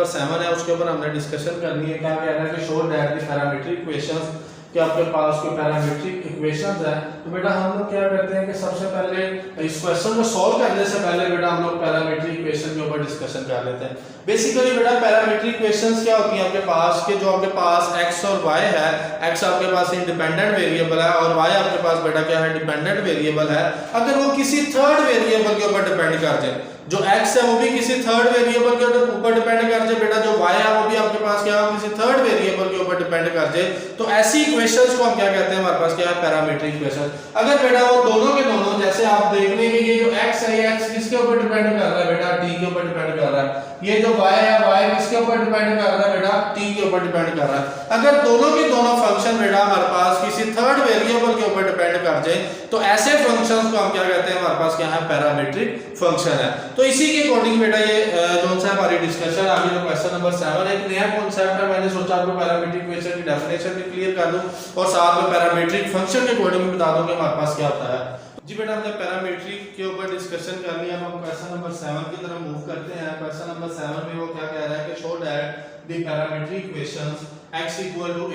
Number 7 है उसके ऊपर हमने डिस्कशन करनी है। क्या कह रहा है कि show that the parametric equations, कि आपके पास कोई पैरामीट्रिक इक्वेशंस है। तो बेटा हम लोग क्या करते हैं कि सबसे पहले इस क्वेश्चन को सॉल्व करने से पहले बेटा हम लोग पैरामीट्रिक इक्वेशन के ऊपर डिस्कशन कर लेते हैं। बेसिकली बेटा पैरामीट्रिक इक्वेशंस क्या होती हैं आपके पास, कि जो आपके पास x और y है, x आपके पास इंडिपेंडेंट वेरिएबल है और y आपके पास बेटा क्या है, डिपेंडेंट वेरिएबल है। अगर वो किसी थर्ड वेरिएबल के ऊपर डिपेंड कर जाए, जो x है वो भी किसी थर्ड वेरिएबल के ऊपर डिपेंड कर जाए, बेटा जो y है वो भी आपके पास क्या है, किसी थर्ड वेरिएबल के ऊपर डिपेंड कर जाए, तो ऐसी इक्वेशंस को हम क्या कहते हैं, हमारे पास क्या है, पैरामीट्रिक इक्वेशन। अगर बेटा वो दोनों के दोनों, जैसे आप देख लेंगे ये जो x है, ये x किसके ऊपर डिपेंड कर रहा है बेटा, t के ऊपर डिपेंड कर रहा है। ये जो y है, y किसके ऊपर डिपेंड कर रहा है बेटा, t के ऊपर डिपेंड कर रहा है। अगर दोनों के दोनों फंक्शन बेटा हमारे पास किसी थर्ड वेरिएबल के ऊपर डिपेंड कर जाए, तो ऐसे फंक्शंस को हम क्या कहते हैं, हमारे पास क्या है, पैरामीट्रिक फंक्शन है। तो इसी के अकॉर्डिंग बेटा ये जो सा हमारी डिस्कशन आगे जो क्वेश्चन नंबर 7 एक नया कॉन्सेप्ट है, मैंने सोचा आपको पैरामीट्रिक इक्वेशन की डेफिनेशन भी क्लियर कर दूं और साथ में पैरामीट्रिक फंक्शन के अकॉर्डिंग बता दूं कि हमारे पास क्या होता है। जी बेटा हमने पैरामीट्रिक के ऊपर डिस्कशन कर लिया, अब हम क्वेश्चन नंबर 7 की तरफ मूव करते हैं। क्वेश्चन नंबर 7 में वो क्या कह रहा है कि show that the parametric equations x =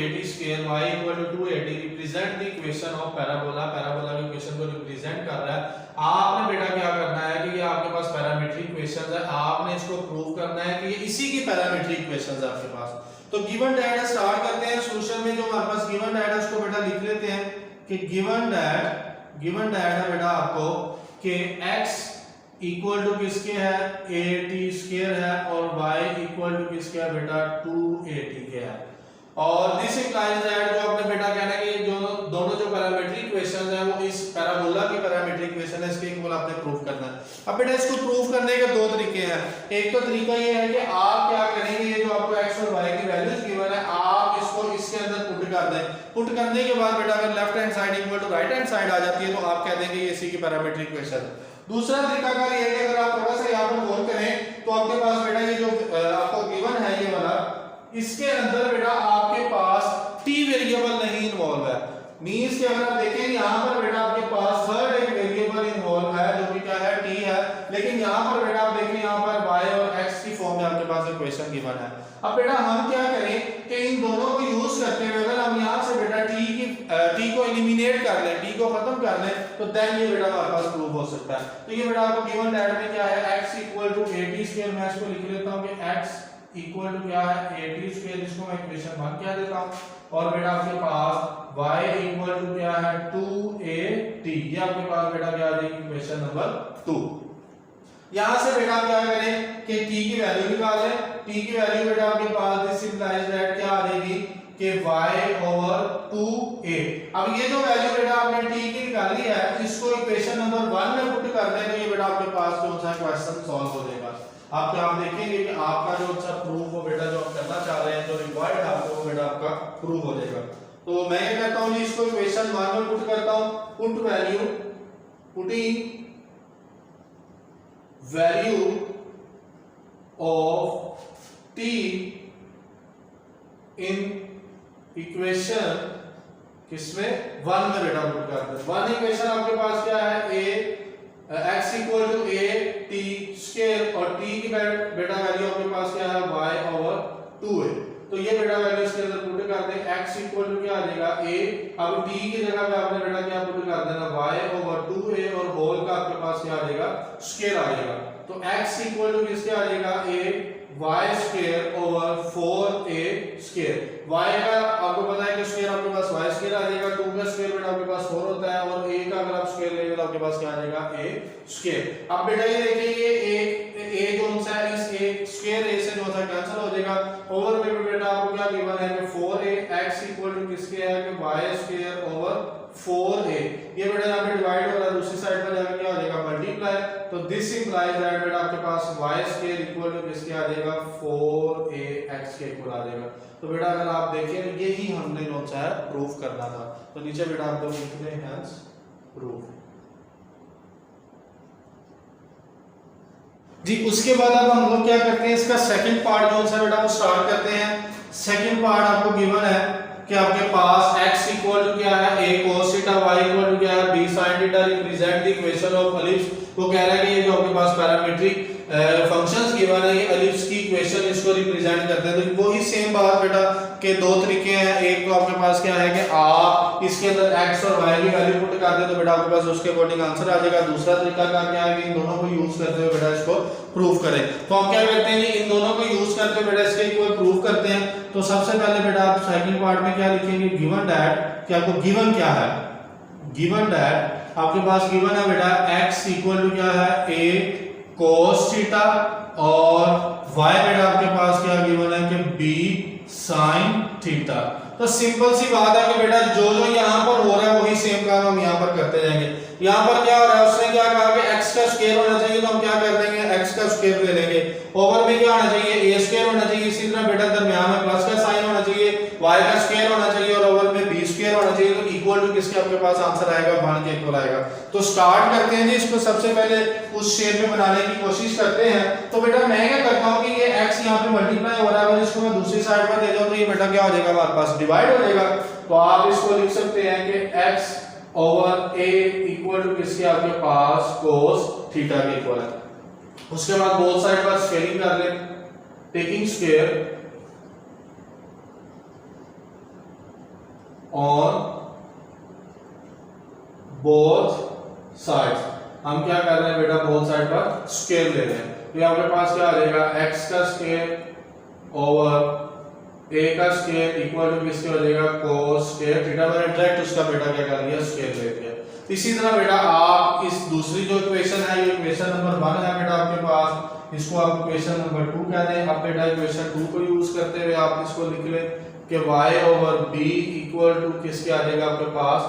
80 square y = 280 represent the equation of parabola. Parabola की इक्वेशन को रिप्रेजेंट कर रहा है। आपने बेटा क्या करना है कि ये आपके पास पैरामीट्रिक इक्वेशंस है, आपने इसको प्रूव करना है कि ये इसी की पैरामीट्रिक इक्वेशंस है आपके पास। तो गिवन दैट स्टार्ट करते हैं सॉल्यूशन में। जो हमारे पास गिवन दैट है उसको बेटा लिख लेते हैं कि गिवन दैट है बेटा आपको कि x इक्वल टू किसके है, 80 स्क्वायर है और y इक्वल टू किसके है बेटा, 280 के है। और दिस इंप्लाइज दैट, जो आपने बेटा कहना है कि दोनों जो पैरामीट्रिक इक्वेशंस है वो इस पैराबोला की पैरामीट्रिक इक्वेशन है, इसके इक्वल आपने प्रूव करना है। अब बेटा इसको प्रूव करने के दो तरीके हैं। एक तो तरीका ये है कि आप क्या करेंगे, ये जो आपको x और y की वैल्यूज गिवन है आप इसको इसके अंदर पुट कर दें। पुट करने के बाद बेटा अगर left hand side equal to right hand side आ जाती है तो आप कह देंगे ये इसी की पैरामीट्रिक इक्वेशन है। दूसरा तरीका कार ये है कि अगर आप थोड़ा सा यहां पर गौर करें तो आपके पास बेटा ये जो आपको गिवन है ये वाला, इसके अंदर बेटा आपके पास t वेरिएबल नहीं इन्वॉल्व है। मींस कि अगर आप देखें यहां पर बेटा आपके पास थर्ड एक वेरिएबल इन्वॉल्व है जो कि क्या है, t है, लेकिन यहां पर बेटा आप देखें यहां पर y और x की फॉर्म में आपके पास इक्वेशन गिवन है। अब बेटा हम क्या करें कि इन दोनों को यूज करते हुए अगर हम यहां से बेटा t को एलिमिनेट कर लें, t को खत्म कर लें, तो देन ये बेटा हमारे पास प्रूव हो सकता है। तो ये बेटा आपको गिवन दैट में क्या है, x = 80 स्क्वायर, मैं इसको लिख लेता हूं कि x = क्या है, 80 स्क्वायर, जिसको मैं इक्वेशन 1 कह देता हूं। और बेटा आपके पास y = क्या है, 280, ये आपके पास बेटा क्या आ जाएगी, इक्वेशन नंबर 2। यहां से बेटा क्या करें कि t की वैल्यू निकालें। t की वैल्यू बेटा आपके पास दिस इंप्लाइज दैट क्या आ जाएगी कि y/2a। अब ये जो वैल्यू बेटा आपने t की निकाली है इसको इक्वेशन नंबर 1 में पुट कर दें तो ये बेटा आपके पास कौन सा क्वेश्चन सॉल्व हो जाएगा। आप क्या देखेंगे कि आपका जो अच्छा प्रूफ हो बेटा जो आप करना चाह रहे हैं, जो रिक्वायर्ड है आपको बेटा आपका प्रूफ हो जाएगा। तो मैं क्या करता हूं जी, इसको इक्वेशन 1 में पुट करता हूं। Put value, putting value of t in equation किसमें, 1 में बेटा पुट करते हैं। 1 इक्वेशन आपके पास क्या है, x = a t स्क्वायर और t की बेटा वैल्यू आपके पास क्या है, y/2a। तो ये बेटा वैल्यू इसके अंदर पुट कर दें। x = क्या आ जाएगा, a। अब t की जगह पे आपने बेटा क्या पुट कर देना, y/2a और होल का आपके पास क्या आ जाएगा, स्क्वायर आ जाएगा। तो x = किसके आ जाएगा, a y²/4a²। y का आपको पता है कि स्क्वायर आपके पास y² आ जाएगा, 2 का स्क्वायर बेटा आपके पास 4 होता है और a का अगर आप स्क्वायर लेंगे तो आपके पास क्या आ जाएगा, a²। अब बेटा ये देखिए ये a जो सा है, इस a स्क्वायर a से जो सा कैंसिल हो जाएगा। ओवर में बेटा आपको क्या गिवन है कि 4a। x = किसके है कि y²/4a। ये बेटा यहां पे डिवाइड हो रहा है, दूसरी साइड पर जाकर क्या हो जाएगा, मल्टीप्लाई। तो दिस इंप्लाइज दैट बेटा आपके पास y² किसके आ जाएगा, 4ax के इक्वल आ जाएगा। तो बेटा अगर आप देखें यही हमने जो सा है प्रूफ करना था। तो नीचे बेटा आप लोग लिख दें हेंस प्रूफ जी। उसके बाद अब हम लोग क्या करते हैं, इसका सेकंड पार्ट जो सा बेटा वो स्टार्ट करते हैं। सेकंड पार्ट आपको गिवन है कि आपके पास x = क्या है, a cos θ, y equal to क्या है b sin theta represent the equation of ellipse. वो कह रहा है कि ये जो आपके पास पैरामीट्रिक फंक्शंस गिवन है ये एलिप्स की इक्वेशन इसको रिप्रेजेंट करते हैं। तो वही सेम बात बेटा के दो तरीके हैं। एक तो आपके पास क्या है कि आप इसके अंदर x और y की वैल्यू पुट कर दे तो बेटा आपके पास उसके अकॉर्डिंग आंसर आ जाएगा। दूसरा तरीका क्या है कि इन दोनों को यूज करते हुए बेटा इसको प्रूव करें। तो हम क्या करते हैं कि इन दोनों को यूज करके बेटा इसके इक्वल प्रूव करते हैं। तो सबसे पहले बेटा आप सेकंड पार्ट में क्या लिखेंगे, गिवन दैट कि आपको गिवन क्या है, गिवन दैट आपके पास गिवन है बेटा x इक्वल टू क्या है a cos थीटा और y बेटा आपके पास क्या गिवन है कि b sin थीटा। तो सिंपल सी बात है कि बेटा जो जो यहाँ पर हो रहा है वही सेम काम हम यहाँ पर करते जाएंगे। यहाँ पर क्या हो रहा है, उसने क्या कहा कि x का स्क्वायर होना चाहिए तो हम क्या कर देंगे x का स्क्वायर ले लेंगे। ओवर में क्या होना चाहिए a स्क्वायर होना चाहिए, इसी तरह बेटा दरमियान में प्लस का साइन होना चाहिए, y का स्क्वायर होना चाहिए और ओवर में b स्क्वायर होना चाहिए। तो इक्वल टू किसके आपके पास आंसर आएगा, 1 के इक्वल आएगा। तो स्टार्ट करते हैं जी, इसको सबसे पहले उस शेप में बनाने की कोशिश करते हैं। तो बेटा मैं क्या करता हूँ कि ये x यहाँ पे मल्टीप्लाई हो रहा है, अगर इसको मैं दूसरी साइड पर ले जाऊँ तो ये बेटा क्या हो जाएगा, हमारे पास डिवाइड हो जाएगा। तो आप इसको लिख सकते हैं कि x over a equal to किसके आपके पास cos थीटा के इक्वल है। उसके बाद बोथ साइड पर स्क्वायरिंग कर लें, taking square on both sides. हम क्या कर रहे हैं बेटा, बोथ साइड पर स्क्वायर ले रहे हैं। तो आपके पास क्या आ जाएगा, x का स्क्वायर ओवर a का स्क्वायर इक्वल टू किसके हो जाएगा, cos स्क्वायर थीटा। पर डायरेक्ट उसका बेटा क्या कर लिया, स्क्वायर ले लिया। इसी तरह बेटा आप इस दूसरी जो इक्वेशन है, ये इक्वेशन नंबर 1 है बेटा आपके पास, इसको आप इक्वेशन नंबर 2 कह दें। अब बेटा इक्वेशन 2 को यूज करते हुए आप इसको लिख लें कि y over b equal to किसके आ जाएगा आपके पास,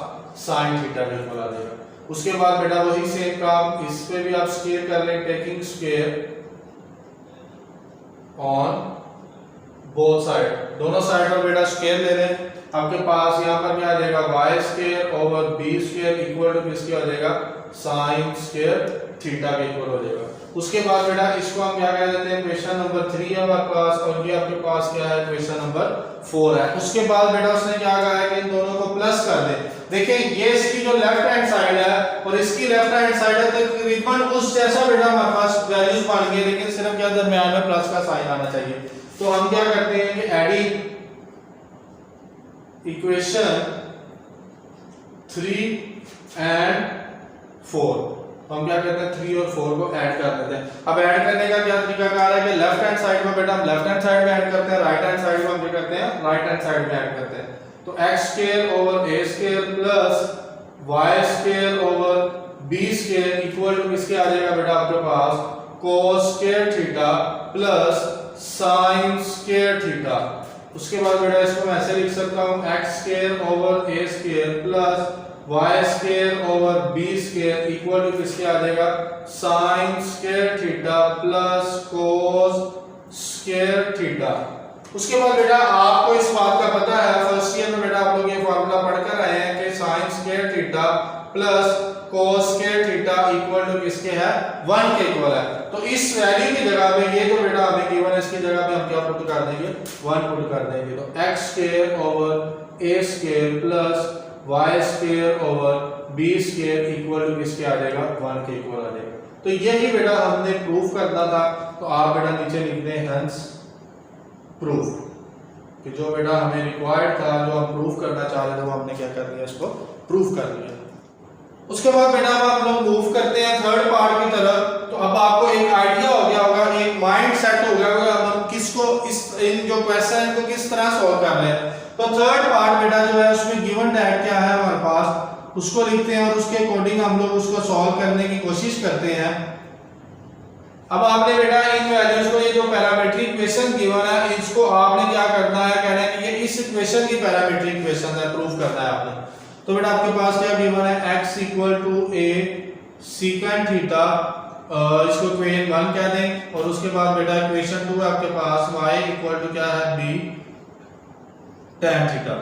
sin थीटा के इक्वल आ जाएगा। उसके बाद बेटा वही सेम काम इस पे भी आप स्क्वायर कर लें, taking square on both side, दोनों साइड पर बेटा स्क्वायर ले लें। आपके पास यहाँ पर क्या आ जाएगा, y square over b square equal to किसके हो जाएगा, sin स्क्वायर थीटा के इक्वल हो जाएगा। उसके बाद बेटा इसको हम क्या कह देते हैं, क्वेश्चन नंबर 3 है हमारे पास और ये आपके पास क्या है, क्वेश्चन नंबर 4 है। उसके बाद बेटा उसने क्या कहा है कि इन दोनों को प्लस कर दे। देखिए ये इसकी जो लेफ्ट हैंड साइड है और इसकी लेफ्ट हैंड साइड है, तकरीबन उस जैसा बेटा हमारे पास वैल्यूज बन गई, लेकिन सिर्फ क्या दरमियान में प्लस का साइन आना चाहिए। तो हम क्या करते हैं कि एडिंग इक्वेशन 3 एंड 4, हम क्या करते हैं 3 और 4 को ऐड कर देते हैं। अब ऐड करने का क्या तरीका कार है कि लेफ्ट हैंड साइड में बेटा हम लेफ्ट हैंड साइड में ऐड करते हैं, राइट हैंड साइड में हम क्या करते हैं, राइट हैंड साइड में ऐड करते हैं। तो x square over a square plus y square over b square equal to किसके आ जाएगा बेटा आपके पास, cos square theta plus sin square theta. उसके बाद बेटा इसको मैं ऐसे लिख सकता हूं, x square over a square plus y square over b square equal to किसके आ जाएगा, sin square theta plus cos square theta. उसके बाद बेटा आपको इस बात का पता है, फर्स्ट ईयर में बेटा आप लोग ये फार्मूला पढ़कर आए हैं कि sin square theta plus cos square theta equal to किसके है, 1 के इक्वल है। तो इस वैल्यू की जगह पे ये जो बेटा हमें गिवन है इसकी जगह पे हम क्या पुट कर देंगे, 1 पुट कर देंगे। तो x square over a square plus y square over b square equal to किसके आ जाएगा, 1 के इक्वल आ जाएगा। तो यही बेटा हमने प्रूफ करना था। तो आप बेटा नीचे लिख दें हेंस प्रूफ, कि जो बेटा हमें रिक्वायर्ड था, जो हम प्रूफ करना चाह रहे थे वो हमने क्या कर लिया, इसको प्रूफ कर लिया। उसके बाद बेटा अब हम लोग मूव करते हैं थर्ड पार्ट की तरफ। तो अब आपको एक आइडिया हो गया होगा, एक माइंड सेट हो गया होगा हम किसको इन जो क्वेश्चन को किस तरह सॉल्व कर रहे हैं। तो थर्ड पार्ट बेटा जो है उसमें गिवन दैट क्या है हमारे पास, उसको लिखते हैं और उसके अकॉर्डिंग हम लोग उसको सॉल्व करने की कोशिश करते हैं। अब आपने बेटा इन वैल्यूज को, ये जो पैरामीट्रिक इक्वेशन गिवन है, इसको आपने क्या करना है, कहना है कि ये इस इक्वेशन की पैरामीट्रिक इक्वेशन है, प्रूफ करना है आपने। तो बेटा आपके पास क्या गिवन है, x equal to a secant theta, इसको इक्वेशन 1 कह दें। और उसके बाद बेटा इक्वेशन 2 है आपके पास, y इक्वल टू क्या है, b tan थीटा।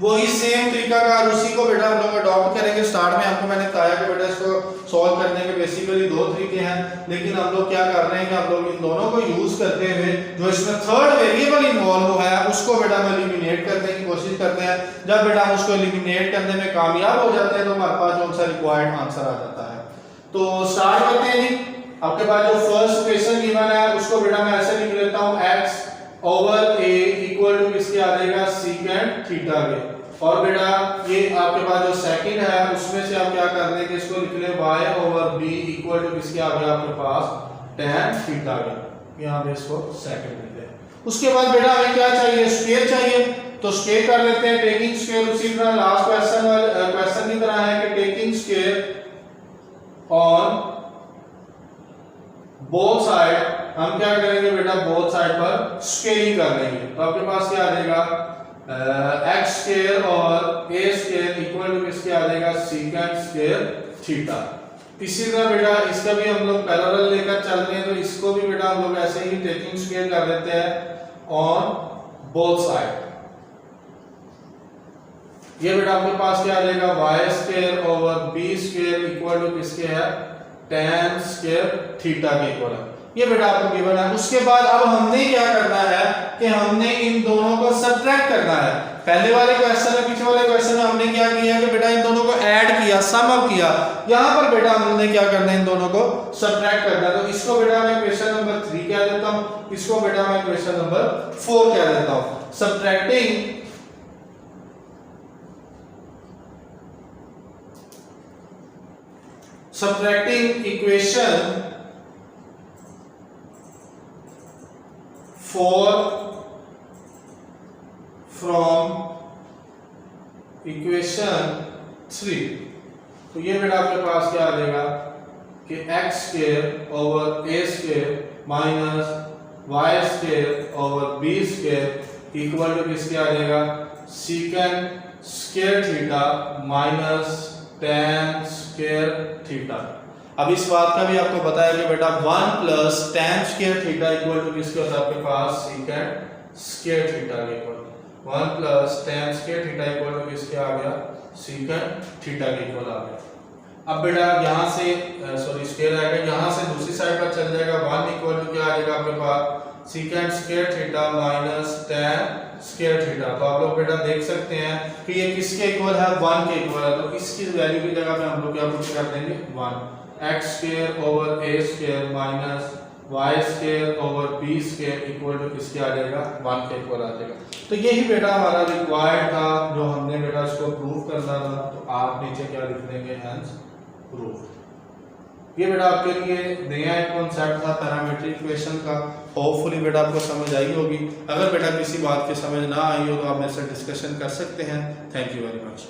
वही सेम तरीका का उसी को बेटा हम लोग अडॉप्ट करेंगे। स्टार्ट में आपको मैंने बताया कि बेटा इसको सॉल्व करने के बेसिकली 2 तरीके हैं, लेकिन हम लोग क्या कर रहे हैं कि हम लोग इन दोनों को यूज करते हुए जो इसमें थर्ड वेरिएबल इन्वॉल्व है उसको बेटा हम एलिमिनेट करने की कोशिश करते हैं। जब बेटा हम उसको एलिमिनेट करने में कामयाब हो जाते हैं तो हमारे पास जो सा रिक्वायर्ड आंसर आ जाता है। तो स्टार्ट करते हैं जी। आपके पास जो फर्स्ट इक्वेशन गिवन है उसको बेटा मैं ऐसे लिख लेता हूं, x over a equal to किसके आ जाएगा, सीकेंट थीटा के। और बेटा ये आपके पास जो सेकंड है उसमें से आप क्या कर लेंगे, इसको लिख ले y over b equal to किसके आ गया आपके पास, tan थीटा के। यहां पे इसको सेकंड लिखते हैं। उसके बाद बेटा हमें क्या चाहिए, स्क्वायर चाहिए। तो स्क्वायर कर लेते हैं, टेकिंग स्क्वायर उसी तरह लास्ट क्वेश्चन की तरह है कि taking square on both side, हम क्या करेंगे बेटा, बोथ साइड पर स्केलिंग कर लेंगे। तो आपके पास क्या आ जाएगा, x स्क्वायर और a स्क्वायर इक्वल टू किसके आ जाएगा, सीकेंट स्क्वायर थीटा। इसी तरह बेटा इसका भी हम लोग पैरेलल लेकर चल रहे हैं, तो इसको भी बेटा हम लोग ऐसे ही टेकिंग स्क्वायर कर लेते हैं ऑन बोथ साइड। ये बेटा आपके पास क्या आ जाएगा, y square over b square equal to किसके है, tan स्क्वायर थीटा के इक्वल है। ये बेटा आपको गिवन है। उसके बाद अब हमने क्या करना है कि हमने इन दोनों को सब्ट्रैक्ट करना है। पहले वाले क्वेश्चन में, पीछे वाले क्वेश्चन में हमने क्या किया कि बेटा इन दोनों को ऐड किया, सम अप किया। यहां पर बेटा हमने क्या करना है, इन दोनों को सब्ट्रैक्ट करना है। तो इसको बेटा मैं क्वेश्चन नंबर 3 कह देता हूं, इसको बेटा मैं क्वेश्चन नंबर 4 कह देता हूं। Subtracting equation 4 from equation 3। तो ये बेटा आपके पास क्या आ जाएगा कि x square over a square minus y square over b square equal to किसके आ जाएगा, secant square theta minus tan square theta. अब इस बात का भी आपको बताया कि बेटा 1 plus tan square theta equal to किसके होता है आपके पास, सीकेंट स्क्वायर थीटा के equal. 1 plus tan square theta equal to किसके आ गया, सीकेंट थीटा के इक्वल आ गया। अब बेटा यहां से सॉरी स्क्वायर आएगा, यहां से दूसरी साइड पर चल जाएगा, 1 इक्वल टू क्या आ जाएगा आपके पास, secant square theta minus tan square theta. तो आप लोग बेटा देख सकते हैं कि ये किसके इक्वल है, 1 के इक्वल है। तो इसकी वैल्यू की जगह पे हम लोग क्या पुट कर देंगे, 1। x square over a square minus y square over b square equal to किसके आ जाएगा, 1 के इक्वल आ जाएगा। तो यही बेटा हमारा रिक्वायर्ड था, जो हमने बेटा इसको प्रूव करना था। तो आप नीचे क्या लिख देंगे, हेंस प्रूव। ये बेटा आपके लिए नया एक कॉन्सेप्ट था पैरामीट्रिक इक्वेशन का। होपफुली बेटा आपको समझ आई होगी। अगर बेटा किसी बात की समझ ना आई हो तो आप मेरे से डिस्कशन कर सकते हैं। Thank you very much.